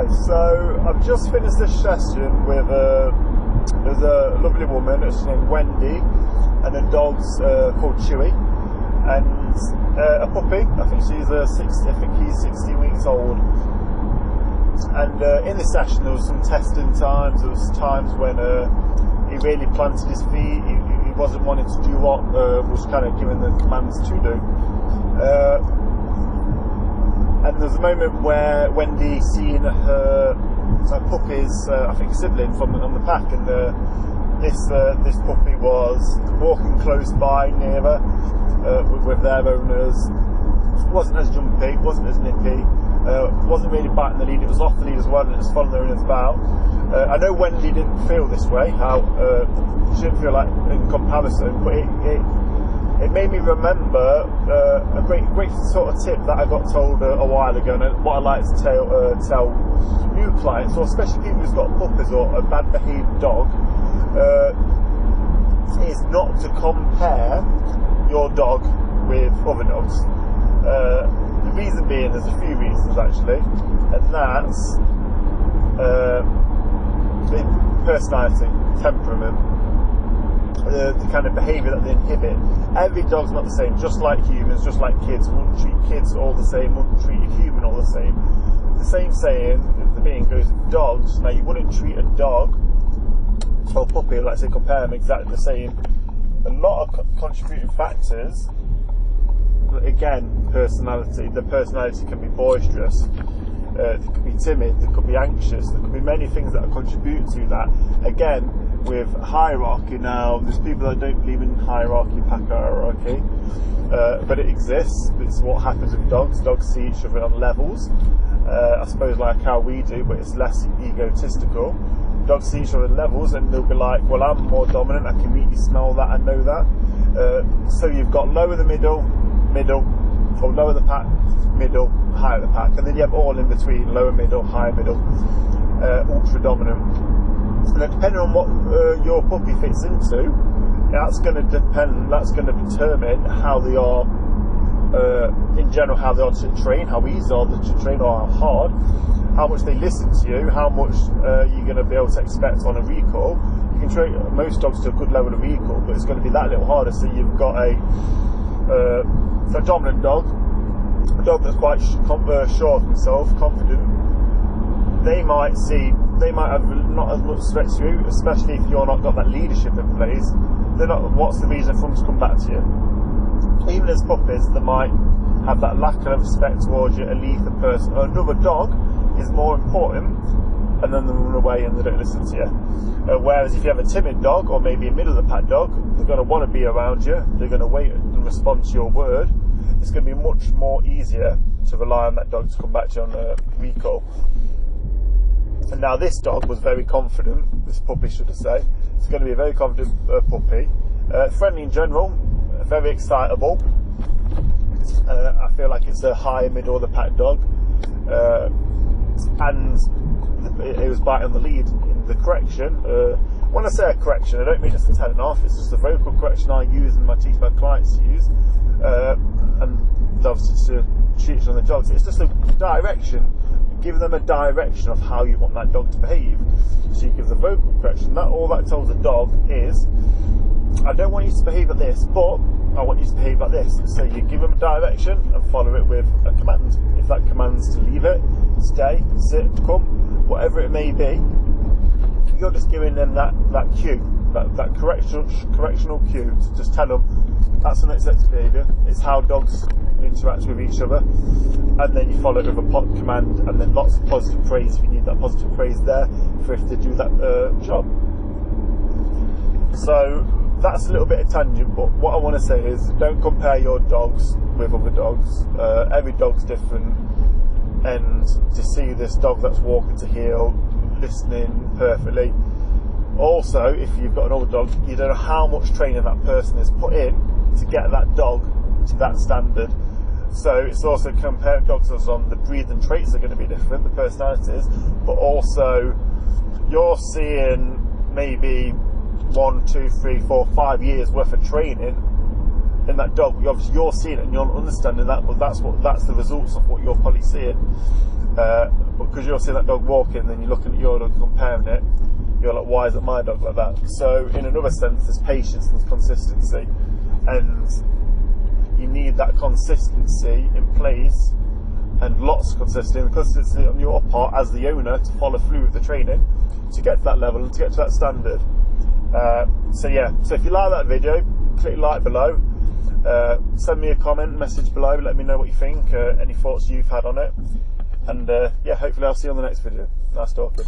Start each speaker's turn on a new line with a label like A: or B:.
A: Hi, so I've just finished this session with there's a lovely woman, she's named Wendy, and a dog's called Chewy, and a puppy. I think he's 16 weeks old. And in this session there was some testing times. There was times when he really planted his feet. He wasn't wanting to do what was kind of given the commands to do. And there's a moment where Wendy seen her puppy's, I think, sibling on the pack, and this puppy was walking close by near her with their owners. Wasn't as jumpy, wasn't as nippy, wasn't really biting the lead. It was off the lead as well, and it was following the owners about. I know Wendy didn't feel this way. She didn't feel like in comparison, but it made me remember a great sort of tip that I got told a while ago, and what I like to tell new clients, or especially people who've got puppies or a bad behaved dog, is not to compare your dog with other dogs. The reason being, there's a few reasons actually, and that's the personality, temperament, the kind of behaviour that they inhibit. Every dog's not the same, just like humans, just like kids. Wouldn't treat kids all the same, wouldn't treat a human all the same. The same saying, the being goes with dogs. Now, you wouldn't treat a dog or a puppy, let's say, compare them exactly the same. A lot of contributing factors, again, personality. The personality can be boisterous, they could be timid, they could be anxious, there could be many things that contribute to that. Again, with hierarchy now, there's people that don't believe in hierarchy, pack hierarchy, but it exists. It's what happens with dogs. Dogs see each other on levels, I suppose, like how we do, but it's less egotistical. Dogs see each other on levels, and they'll be like, well, I'm more dominant, I can immediately smell that, I know that. So you've got lower the middle, or lower the pack, middle, higher the pack, and then you have all in between, lower middle, higher middle, ultra dominant. And then depending on what your puppy fits into, that's going to determine how they are, in general, how they are to train, how easy they are to train, or how hard, how much they listen to you, how much you're going to be able to expect on a recall. You can train most dogs to a good level of recall, but it's going to be that little harder. So you've got a dominant dog, a dog that's quite sure of himself, confident. They might have not as much threat to you, especially if you're not got that leadership in place. What's the reason for them to come back to you? Even as puppies, they might have that lack of respect towards you, a leave the person. Another dog is more important, and then they run away and they don't listen to you. Whereas if you have a timid dog, or maybe a middle of the pack dog, they're going to want to be around you, they're going to wait and respond to your word. It's going to be much more easier to rely on that dog to come back to you on a recall. And now this dog was very confident, this puppy should I say. It's going to be a very confident puppy, friendly in general, very excitable. I feel like it's a high middle of the pack dog, and it was biting on the lead in the correction. When I say a correction, I don't mean it's a telling off, it's just a vocal correction I use and I teach my clients to use, and obviously to teach on the dogs. It's just a direction. Give them a direction of how you want that dog to behave. So you give the vocal correction. All that tells the dog is, I don't want you to behave like this, but I want you to behave like this. So you give them a direction and follow it with a command. If that command's to leave it, stay, sit, come, whatever it may be, you're just giving them that cue, that correctional cue to just tell them that's an accepted behaviour. It's how dogs interact with each other, and then you follow it with a command, and then lots of positive praise if you need that positive praise there for if to do that job. So that's a little bit of tangent, but what I want to say is, don't compare your dogs with other dogs. Every dog's different, and to see this dog that's walking to heel, listening perfectly. Also, if you've got another dog, you don't know how much training that person has put in to get that dog to that standard. So it's also comparing dogs on the breed and traits are going to be different, the personalities, but also you're seeing maybe 1, 2, 3, 4, 5 years worth of training in that dog. Obviously you're seeing it and you're not understanding that, but that's the results of what you're probably seeing. Because you're seeing that dog walking, then you're looking at your dog and comparing it, you're like, why isn't my dog like that? So in another sense, there's patience and consistency, and you need that consistency in place, and lots of consistency on your part as the owner to follow through with the training to get to that level and to get to that standard. So if you like that video, click like below, send me a comment, message below, let me know what you think, any thoughts you've had on it, and hopefully I'll see you on the next video. Nice talking.